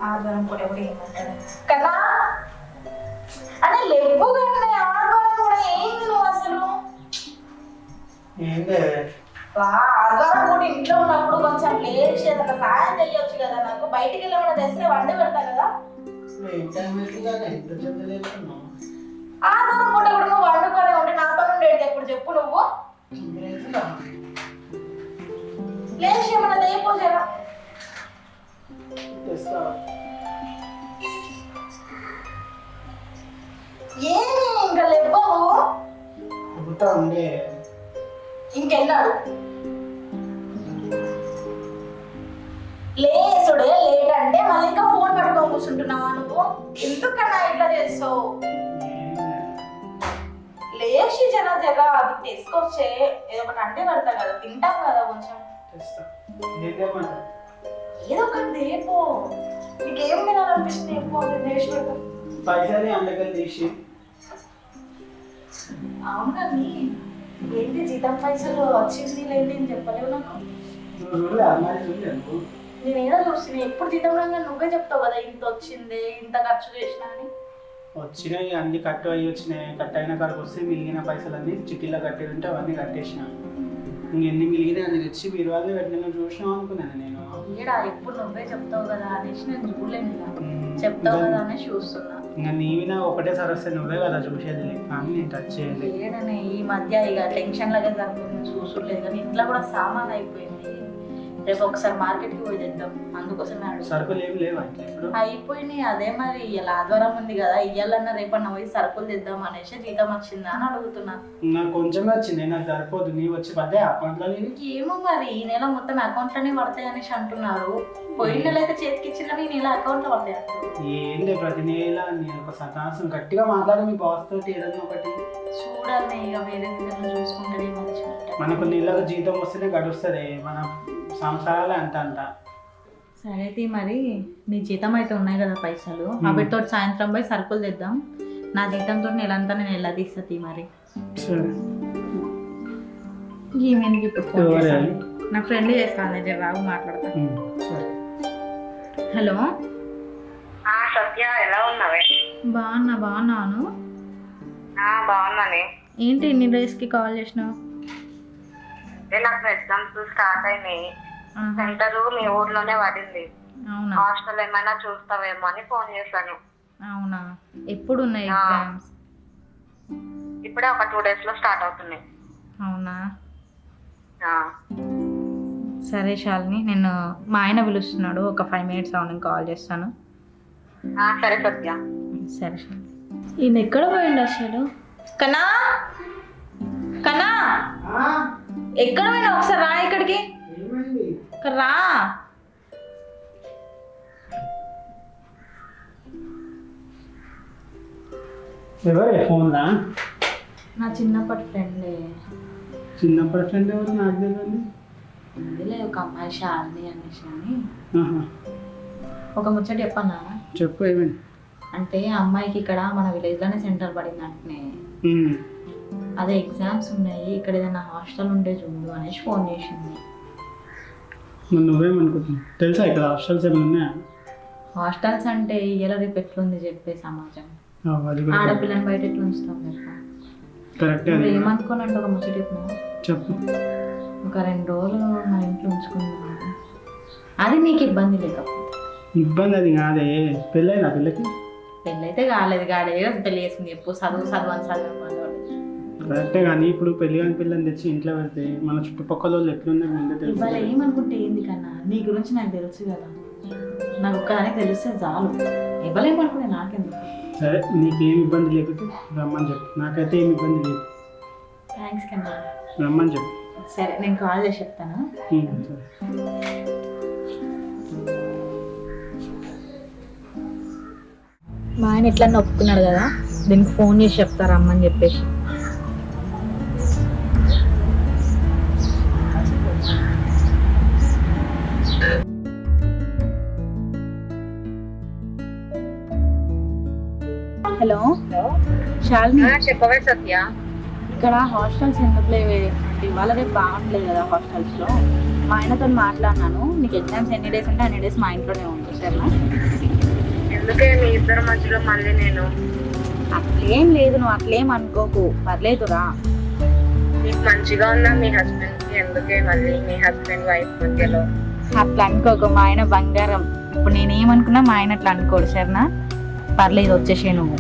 ఆదివారం పూట కూడా ఏమంటారు కదా అదే లేవు కానీ ఆదివారం కూడా ఏంది నువ్వు అసలు ఆదివారం పూట ఇంట్లో ఉన్నప్పుడు కొంచెం లేట్ చేయాలి సాయం చేయొచ్చు కదా నాకు బయటికి వెళ్ళమన్నా తెస్తే వండి పెడతా కదా ఆదివారం పూట కూడా నువ్వు వండుకొని ఉంటే నాతో ఉండేది ఎప్పుడు చెప్పు నువ్వు లేచి ఏమన్నా తెగిపోచేరా ఏమి ఇంకా లేవు ఇంకెళ్ళాడు లేసుడే లేట్ అంటే మళ్ళీ ఇంకా ఫోన్ పట్టుకొని కూర్చుంటున్నావా నువ్వు ఎందుకన్నా ఇట్లా చేస్తావు లేచి జర అది తీసుకొచ్చే ఏదో ఒకటి అంటే పడతా కదా తింటాం కదా కొంచెం ఏదో ఒకటి దేపో నీకేం తినాలనిపిస్తుంది ఏమో లేచి పెడతా అవును కానీ ఏంటి జీతం పైసలు వచ్చింది లేదు అని చెప్పలేవు నాకు నేను ఏదో చూస్తున్నా ఎప్పుడు జీతం రాగా నువ్వే చెప్తావు కదా ఇంత వచ్చింది ఇంత ఖర్చు చేసినా అని వచ్చినాయి అన్ని కట్ అయ్యి వచ్చినాయి కట్ అయిన కాడికి వస్తే మిగిలిన పైసలన్నీ చిట్టీలో కట్టేది ఉంటే అవన్నీ కట్టేసిన ఇంకెన్ని మిగిలిన అన్ని తెచ్చి మీరు వాళ్ళే పెట్టిన చూసినాం అనుకున్నాను నేను ఎప్పుడు నువ్వే చెప్తావు కదా అనేసి నేను చూడలేను చెప్తావు కదా అనేసి చూస్తున్నా ఇంకా నీవినా ఒకటేసారి వస్తే నువ్వే కదా చూసేది కానీ నేను టచ్ చేయలేదు లేదనే ఈ మధ్య ఇక టెన్షన్ లాగా జరుగుతుంది చూసులేదు కానీ ఇంట్లో కూడా సామాన్ అయిపోయింది రేపు ఒకసారి మార్కెట్కి పోయి తెద్దాం అందుకోసమే సరుకులు ఏమి లేవా అయిపోయినాయి అదే మరి ఇలా ఆదివారం ఉంది కదా ఇయ్యాలన్నా రేపన్నా పోయి సరుకులు తెద్దాం అనేసి జీతం వచ్చిందా అని అడుగుతున్నా నాకు కొంచెమే వచ్చింది నాకు సరిపోదు నీ వచ్చి పడ్డే అకౌంట్లో ఏమో మరి ఈ నెల మొత్తం అకౌంట్లోనే పడతాయి అనేసి అంటున్నారు పోయిన నెల అయితే చేతికి ఇచ్చిన ఈ నెల అకౌంట్లో పడతాయి ఏంటి ప్రతి నెల నేను ఒక సతాసం గట్టిగా మాట్లాడి మీ బాస్ తోటి ఏదన్నా ఒకటి చూడాలి ఇక వేరే విధంగా చూసుకుంటే మనకు నెలకు జీతం వస్తేనే గడుస్తుంది మన సంవత్సరాలు అంత సరే అయితే మరి నీ జీతం అయితే ఉన్నాయి కదా పైసలు అవిటితో సాయంత్రం పోయి సరుకులు తెద్దాం నా జీతంతో నెలంతా నేను ఎలా తీస్తుంది మరి ఈమెకి ఇప్పుడు నా ఫ్రెండ్ చేస్తాను జర రావు మాట్లాడతా హలో సత్య ఎలా ఉన్నావే బాగున్నాను బాగున్నానే ఏంటి ఇన్ని డేస్కి కాల్ చేసినావు నాకు ఎగ్జామ్స్ స్టార్ట్ అయినాయి సెంటర్ మీ ఊర్లోనే పడింది అవునా హాస్టల్ ఏమైనా చూస్తావేమో అని ఫోన్ చేశాను అవునా ఎప్పుడు ఉన్నాయి ఎగ్జామ్స్ ఇప్పుడే ఒక 2 days లో స్టార్ట్ అవుతున్నాయి అవునా సరే శాలిని నేను మా ఆయన పిలుస్తున్నాడు ఒక 5 minutes నేను కాల్ చేస్తాను సరే సత్య సరే శాలిని ఈయన ఎక్కడ పోయిండు అసలు కన్నా కన్నా ఎక్కడ పోయినా ఒకసారి రా ఇక్కడికి రా ఎవరే ఫోన్లా నా చిన్నప్పటి ఫ్రెండే చిన్నప్పటి ఫ్రెండ్ ఎవరు నాకు తెలియదు అందులో ఒక అమ్మాయి శాలిని అనేసి అని ఒక ముచ్చట చెప్పన్నా చెప్పు ఏమైంది అంటే అమ్మాయికి ఇక్కడ మన విలేజ్లోనే సెంటర్ పడింది అంటే అదే ఎగ్జామ్స్ ఉన్నాయి ఇక్కడ ఏదైనా హాస్టల్ ఉంటే చూడు అనేసి ఫోన్ చేసింది నువ్వేమనుకుంటున్నావు తెలుసా ఇక్కడ హాస్టల్స్ ఏమైనా ఉన్నాయా హాస్టల్స్ అంటే ఇలా రేపు ఎట్లుంది చెప్పే సమాజం ఆడపిల్లని బయట ఎట్లా ఉంచుతాం కరెక్ట్ ఏమనుకోనంటే ఒక ముచ్చట చెప్పు ఒక 2 రోజులు మా ఇంట్లో ఉంచుకున్నాను అది నీకు ఇబ్బంది లేకపోతే ఇబ్బంది అది కాదే పెళ్ళైనా పిల్లకి పెళ్ళైతే కాలేదు గాడే పెళ్ళి చేసుకుంది ఎప్పుడు చదువు అని చదువు కరెక్టే కానీ ఇప్పుడు పెళ్లి కాని పిల్లని తెచ్చి ఇంట్లో పెడితే మన చుట్టుపక్కల వాళ్ళు ఎట్లున్నారు ముందే తెలుసు ఇవాళ ఏమనుకుంటే ఏంది కన్నా నీ గురించి నాకు తెలుసు కదా నాకు ఒక్కదానికి తెలిస్తే చాలు ఇవ్వలేమనుకునే నాకెందుకు సరే నీకేం ఇబ్బంది లేకపోతే రమ్మని చెప్పు నాకైతే ఏమి ఇబ్బంది లేదు థ్యాంక్స్ కన్నా రమ్మని చెప్పు సరే నేను కాల్ చేసి చెప్తాను మా ఆయన ఎట్లా ఒప్పుకున్నాడు కదా దీనికి ఫోన్ చేసి చెప్తారా అమ్మని చెప్పేసి హలో శాలిని చెప్పవే సత్య ఇక్కడ హాస్టల్స్ ఎందుకు లేవే అంటే ఇవాళ రేపు బాగుంటలేదు కదా హాస్టల్స్లో మా ఆయనతో మాట్లాడినాను నీకు ఎగ్జామ్స్ ఎన్ని డేస్ అంటే అన్ని డేస్ మా ఇంట్లోనే ఉంది సరేనా ఎందుకే మీ ఇద్దరి మధ్యలో మళ్ళీ నేను? అట్లేం లేదు, నువ్వు అట్లేం అనుకోకు, పర్లేదురా. మీకు మంచిగా ఉన్నా మీ హస్బెండ్కి ఎందుకే మళ్ళీ మీ హస్బెండ్ వైఫ్ మధ్యలో? అట్లా అనుకోకు, మా ఆయన బంగారం. ఇప్పుడు నేనేమనుకున్నా మా ఆయన అట్లా అనుకోడు, సరేనా? పర్లేదు, వచ్చేసే నువ్వు.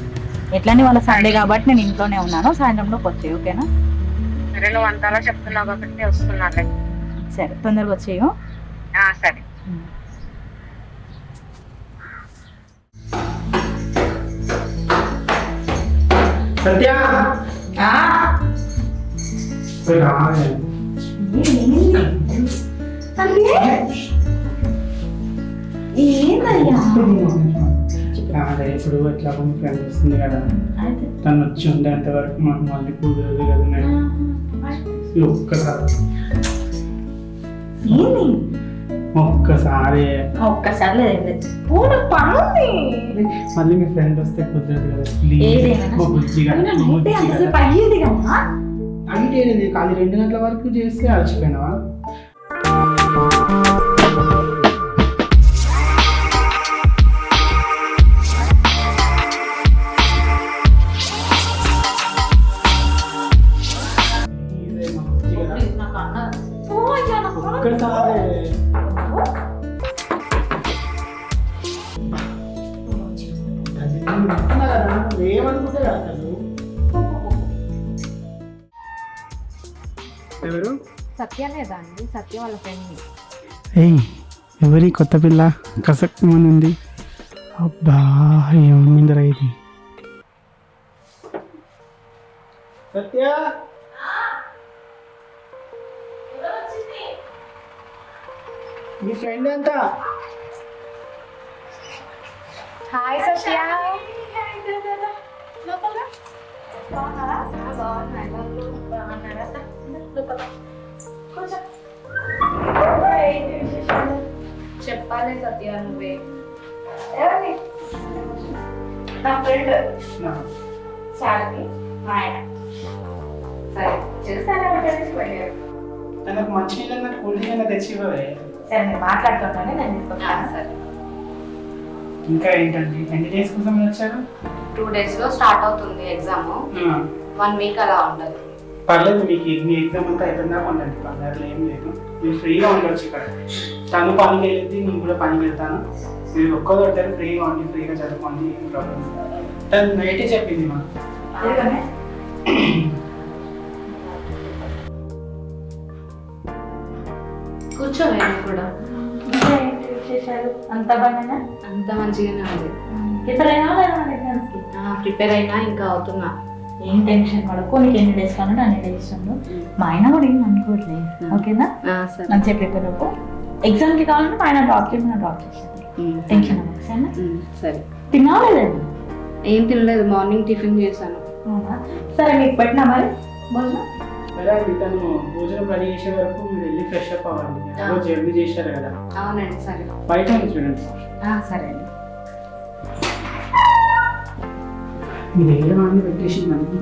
ఎట్లని వాళ్ళ సండే కాబట్టి నేను ఇంట్లోనే ఉన్నాను, సాయంత్రంలోకి వచ్చేయి, ఓకేనా? సరే, నువ్వు అంతలా చెప్తున్నావు కాబట్టి వస్తున్నాలే. సరే, తొందరగా వచ్చేయు. సరే. సత్య అదే ఇప్పుడు ఎట్లా కొన్ని ఫ్రెండ్ వస్తుంది కదా, తను వచ్చి ఉండేంత వరకు మాకు మళ్ళీ కుదరదు కదా. ఒక్కసారి మళ్ళీ మీ ఫ్రెండ్ వస్తే కుదరదు కదా. అంటే ఖాళీ 2 గంటల వరకు చేస్తే అలసిపోయినావా? ఎవరు? సత్య లేదా అండి? సత్య వాళ్ళ ఫ్రెండ్ని. ఏయ్, ఎవరి కొత్త పిల్ల కసక్మని ఉంది? అబ్బా, ఏముందిరా ఇది? సత్య, మీ ఫ్రెండ్ ఎంత? హాయ్ సత్య. చెప్పాలి సత్య, నువ్వే. నా ఫ్రెండ్ చాలకి మా ఆయన. సరే, చూసారా? తనకు మంచి నీళ్ళ కూల్ డ్రింక్ తెచ్చి ఇవ్వవే. సరే, నేను మాట్లాడుతుంటానే, నేను తీసుకొస్తాను. సరే. ఇంకా ఏంటండి, ఎన్ని డేస్ కోసం వచ్చారు? 2 daysలో స్టార్ట్ అవుతుంది ఎగ్జామ్. 1 week అలా ఉంటుంది. పర్లేదు, మీకు మీ ఎగ్జామ్ అంతా అయిపోయిందా ఉండండి, పర్లేదు, ఏం లేదు. మీరు ఫ్రీగా ఉండొచ్చు ఇక్కడ. తను పనికి వెళ్ళింది, నేను కూడా పనికి వెళ్తాను. మీరు ఒక్కదొట్టారు, ఫ్రీగా ఉండి ఫ్రీగా చదువుకోండి, ఏం ప్రాబ్లమ్. తను నైటే చెప్పింది మా కూర్చోలేదు కూడా. అంత బాగా, అంత మంచిగానే ఉంది. ప్రిపేర్ అయినా ఇంకా అవుతున్నా. ఏం టెన్షన్ పడకు, నీకు ఎన్ని డేస్ కావాలంటే అన్ని డేస్ ఉండు. మా ఆయన కూడా ఏం అనుకోవట్లేదు, ఓకేనా? మంచిగా ప్రిపేర్ అవ్వు. ఎగ్జామ్కి కావాలంటే మా ఆయన డ్రాప్ చేస్తాను, టెన్షన్ అవ్వకు, సరేనా? సరే. తిన్నావా లేదా? ఏం తినలేదు, మార్నింగ్ టిఫిన్ చేశాను. సరే, మీకు పెట్టినా మరి భోజనం? సరే అండి, తను భోజనం రెడీ చేసే వరకు మీరు వెళ్ళి ఫ్రెష్ అప్ అవ్వండి. జర్నీ చేశారు కదా. అవునండి. సరే, బయట చూడండి. సరే అండి. మీరు ఏ వాడిని పెట్టేసిందండి?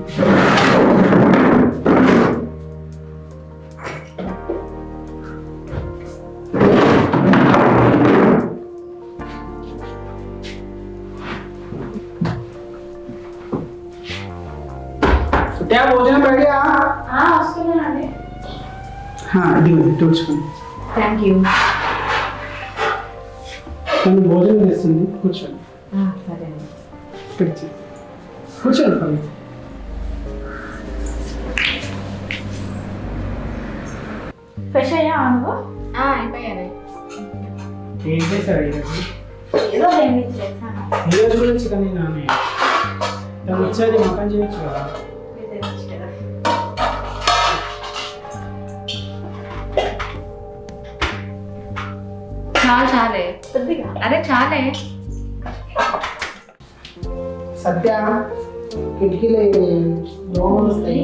భోజనం రెడీయా? వస్తున్నానండి. ఇది చూసుకోండి. Thank you. తను భోజనం చేస్తుంది, కూర్చోండి. సరే అండి. పిలిచి కూర్చోండి. పర్లేదు. ఫ్రెష్ అయ్యా నువ్వు? అయిపోయాను. ఏం చేశారు ఈరోజు? ఏదో ఏమి చేశాను. ఈరోజు కూడా చికెన్ నానే. తను వచ్చేది మటన్ చేయొచ్చు కదా. చాలే అరే చాలే. సత్య, కిటికీలో దోమలు వస్తాయి.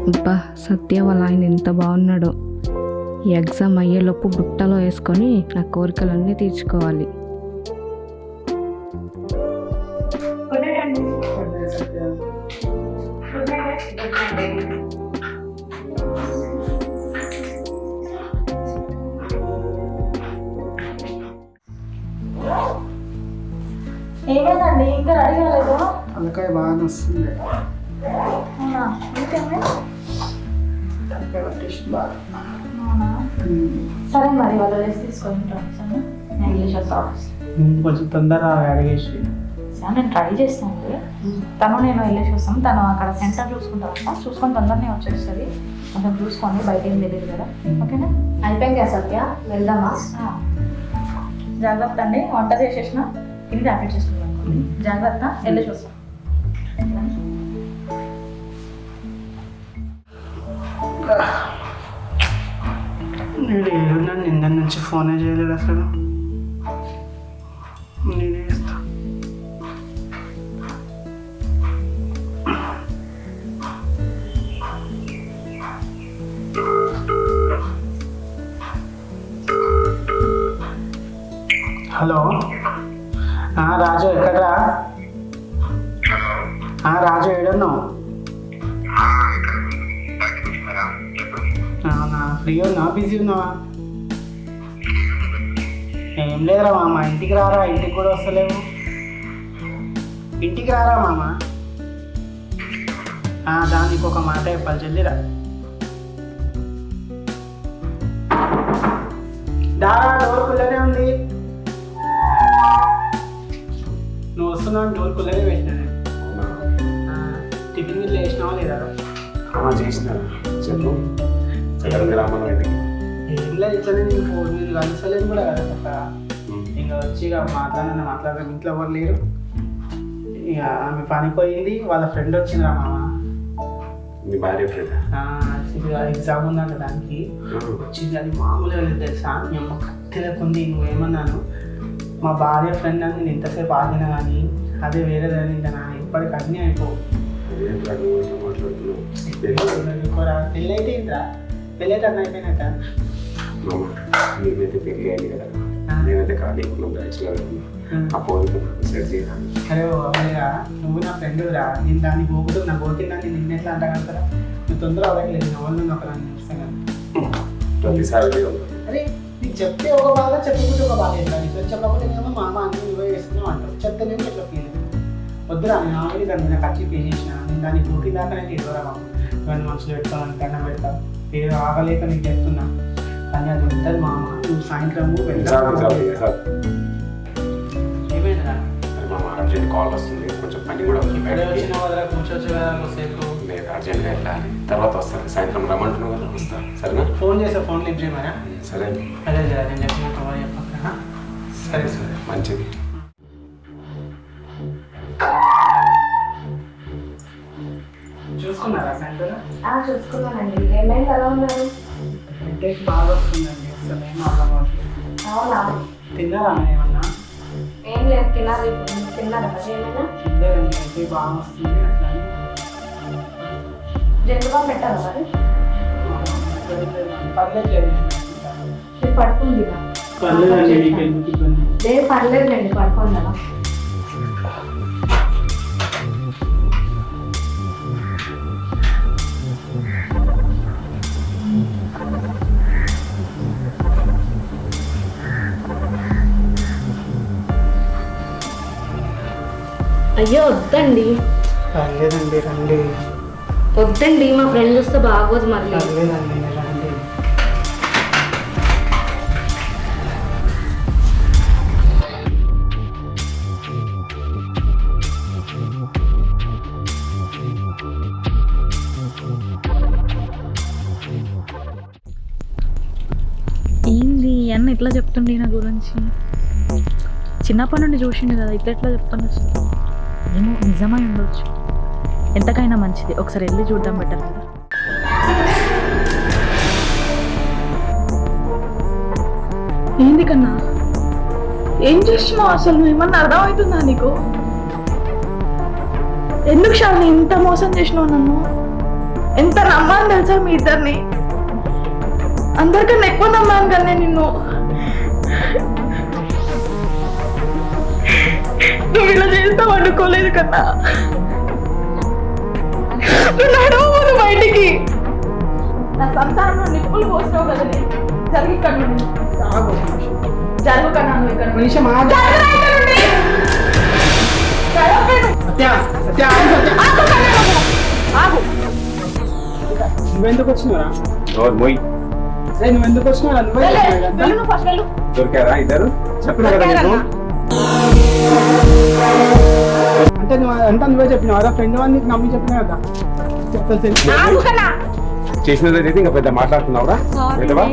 అబ్బా, సత్య వాళ్ళ ఆయన ఎంత బాగున్నాడో. ఈ ఎగ్జామ్ అయ్యేలోపు బుట్టలో వేసుకొని నా కోరికలన్నీ తీర్చుకోవాలి. ఏమైందండి ఇంకా రెడీ కాలేదు? తలకాయ బాగా వస్తుంది. అవునా, ఇంకేమే? తలకాయ పట్టేసి బాగా. అవునా, సరే మరి వాళ్ళు రెస్ట్ తీసుకుంటాను. సరే నేను ఇంగ్లీష్ వస్తాను. కొంచెం తొందరగా అడిగేసి. సరే నేను ట్రై చేస్తాను. నేను వెళ్ళేసి వస్తాను. తను అక్కడ సెంటర్ చూసుకుంటానంట, చూసుకొని తొందరనే వచ్చేస్తుంది. కొంచెం చూసుకోండి, బయట ఏం తెలియదు కదా. ఓకేనా? అయిపోయింది కదా సత్య, వెళ్దామా? జాగ్రత్త అండి, వంట చేసేసిన ఇది ట్యాబ్లెట్ చేసుకుంటాం అనుకోండి. జాగ్రత్త, వెళ్ళేసి వస్తాం. నేను ఏడున్నాను, నిన్న నుంచి ఫోనే చేయలేదు అసలు. నేనే చేస్తా. హలో, రాజు ఎక్కడ్రా? రాజు ఏడున్నావు? అవునా, ఫ్రీ ఉన్నావా, బిజీ ఉన్నావా? ఏం లేదురా మామ, ఇంటికి రారా, ఇంటికి కూడా వస్తలేవు. ఇంటికి రారా మామ. దానికి ఒక మాట చెప్పాలి, జల్దిరా. దారా, డోర్ కుల్లనే ఉంది. నువ్వు వస్తున్నావు, డోర్ కుల్లనే పెట్టినా. టిఫిన్ గిట్ల వేసినావా లేదా? చేసిన చెప్పు. ఏం లేదు, ఇట్లనే నేను ఫోన్ మీద కలుస్తలేదు కూడా కదా తప్ప. ఇంకా వచ్చి ఇక మాట్లాడడం ఇంట్లో ఎవరు లేరు. ఇక ఆమె పనిపోయింది, వాళ్ళ ఫ్రెండ్ వచ్చిందిరా మామ. మీ భార్య ఫ్రెండ్? ఎగ్జామ్ ఉందంట దానికి వచ్చింది. అది మామూలుగా లేదు తెలుసా, మీ అమ్మ కత్తిలేకుంది. నువ్వేమన్నాను మా భార్య ఫ్రెండ్ అని నేను ఇంతసేపు ఆగిన కానీ అదే వేరేదని ఇంకా నా ఇప్పటికి అన్నీ అయిపో. పెళ్ళి అయితే ఏంట్రా, పెళ్ళి అయితే అన్న అయిపోయినట్ట. నీకైతే పెళ్ళి అయింది కదా, నేనైతే ఖాళీ ఉన్నాం, బ్యాచులర్. ఆ పోలిక సెట్ చేయాలి. అరే అవునురా, నువ్వు నా ఫ్రెండ్ రా. నేను దాన్ని పోగుతూ నా పోతుందని నిన్న ఎట్లా అంటా కదా. నువ్వు తొందర అవ్వట్లేదు, నా వాళ్ళు ఒక దాన్ని చూస్తాను కదా. ప్రతిసారి అరే నీకు చెప్తే ఒక బాధ, చెప్పకపోతే ఒక బాధ. ఏంటా నీకు చెప్పకపోతే ఏమో మా అమ్మ అన్ని నువ్వే వేసుకున్నావు అంటావు. చెప్తేనేమో ఎట్లా ఫీల్ వద్దురా. నేను ఆల్రెడీ దాన్ని నాకు ఖర్చు పే చేసిన. నేను దాన్ని పోటీ దాకా నేను ఇవ్వరా బాబు. ఇవన్నీ మనసులో పెడతాను, కన్నా పెడతా. ఏదో ఆగలేక నీకు చెప్తున్నా, కానీ అది ఉంటుంది మా అమ్మ. నువ్వు సాయంత్రము ఏమైందిరా? మా అర్జెంట్ కాల్ వస్తుంది, కొంచెం పని కూడా ఉంది. వచ్చిన వదల కూర్చోవచ్చు కదా సేపు. లేదు, అర్జెంట్గా వెళ్ళాలి. తర్వాత వస్తాను, సాయంత్రం రమ్మంటున్నావు కదా, వస్తా. సరేనా? ఫోన్ చేస్తే ఫోన్ లిఫ్ట్ చేయమరా? సరే. అదే నేను చెప్పినట్టు ఎవరు చెప్పక. సరే సరే, మంచిది. చూసుకున్నారా సెంటర్? చూసుకున్నానండి. ఏమైంది, ఎలా ఉన్నారు? హెడ్ఏక్ బాగా వస్తుందండి, అసలు ఏం అర్థం అవ్వట్లేదు. అవునా, తిన్నారా ఏమన్నా? ఏం లేదు, తినాలి. తిన్నారా మరి ఏమైనా? తిందేదండి, హెడ్ఏక్ బాగా వస్తుంది. అట్లా జంతుగా పెట్టారా మరి? పర్లేదు, మీరు పడుకుంది పర్లేదండి. మీకు ఎందుకు ఇబ్బంది? లేదు, పర్లేదులేండి, పడుకోండి కదా. అయ్యో వద్దండి, పర్లేదండి, రండి. వద్దండి, మా ఫ్రెండ్ వస్తే బాగోదు మళ్ళీ. పర్లేదండి, రండి. ఏంది అన్న ఇట్లా చెప్తుండే నా గురించి? చిన్నప్పటి నుండి చూసిండు కదా, ఇట్లా ఎట్లా చెప్తుండే? ఏమో నిజమై ఉండొచ్చు. ఎంతకైనా మంచిది, ఒకసారి వెళ్ళి చూద్దాం బెటర్ కదా. ఏంది కన్నా, ఏం చేస్తున్నావు అసలు? నువ్వు ఏమన్నా అర్థమవుతుందా నీకు? ఎందుకు శాలిని ఇంత మోసం చేసినావు నన్ను? ఎంత నమ్మాను తెలుసా మీ ఇద్దరిని? అందరికన్నా ఎక్కువ నమ్మాను కానీ నిన్ను. నువ్వు ఇలా చేస్తావు అనుకోలేదు కన్నా. నువ్వు నడవదు బయటికి. నా సంసారంలో నిప్పులు పోసినావు కదా. జరిగి కన్నా జరుగు కన్నా, నువ్వు ఇక్కడ నిమిషం జరగరా ఇక్కడ నుండి. సత్య సత్య ఆగు సత్య నువ్వెందుకు వచ్చినారా మొయ్ నువ్వెందుకు వచ్చినారా నువ్వే దొరికారా ఇద్దరు చెప్పిన కదా నీకు అంటే నువ్వే చెప్పినావు ఫ్రెండ్ వాడిని నీకు నమ్మి చెప్పినా కదా చేసినది అయితే ఇంకా పెద్ద మాట్లాడుతున్నావురా పెద్దవా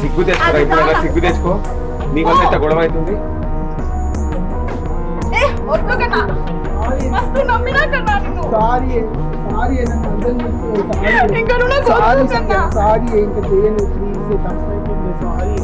సిగ్గు తెచ్చుకోరా ఇప్పుడు సిగ్గు తెచ్చుకో నీకంతా ఇంత గొడవ అవుతుంది సారీ సారీ సారీ ఇంకా చేయను ప్లీజ్ తప్పైపోయింది సారీ